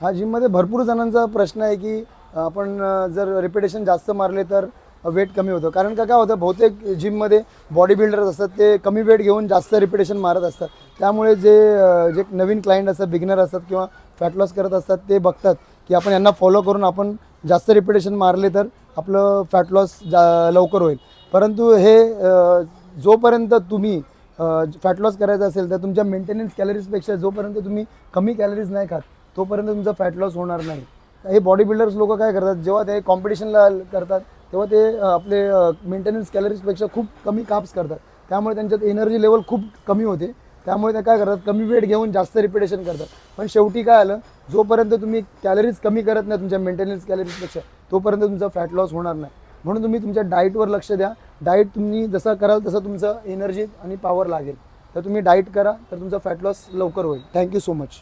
हा, जिममध्ये भरपूर जणांचा प्रश्न आहे की आपण जर रिपिटेशन जास्त मारले तर वेट कमी होतं. कारण का काय होतं, बहुतेक जिममध्ये बॉडी बिल्डर्स असतात ते कमी वेट घेऊन जास्त रिपिटेशन मारत असतात. त्यामुळे जे नवीन क्लायंट असतात, बिगिनर असतात किंवा फॅट लॉस करत असतात, ते बघतात की आपण यांना फॉलो करून आपण जास्त रिपिटेशन मारले तर आपलं फॅट लॉस लवकर होईल. परंतु हे जोपर्यंत तुम्ही फॅट लॉस करायचा असेल तर तुमच्या मेंटेनन्स कॅलरीजपेक्षा जोपर्यंत तुम्ही कमी कॅलरीज नाही खात तोपर्यंत तुमचा फॅट लॉस होणार नाही. हे बॉडी बिल्डर्स लोक काय करतात, जेव्हा ते कॉम्पिटिशनला करतात तेव्हा ते आपले मेंटेनन्स कॅलरीजपेक्षा खूप कमी काप्स करतात. त्यामुळे त्यांच्यात एनर्जी लेवल खूप कमी होते. त्यामुळे ते काय करतात, कमी वेट घेऊन जास्त रिपिटेशन करतात. पण शेवटी काय आलं, जोपर्यंत तुम्ही कॅलरीज कमी करत नाही तुमच्या मेंटेनन्स कॅलरीजपेक्षा तोपर्यंत तुमचा फॅट लॉस होणार नाही. म्हणून तुम्ही तुमच्या डाईटवर लक्ष द्या. डाईट तुम्ही जसं कराल तसं तुमचं एनर्जी आणि पॉवर लागेल. तर तुम्ही डाईट करा तर तुमचा फॅट लॉस लवकर होईल. Thank you so much.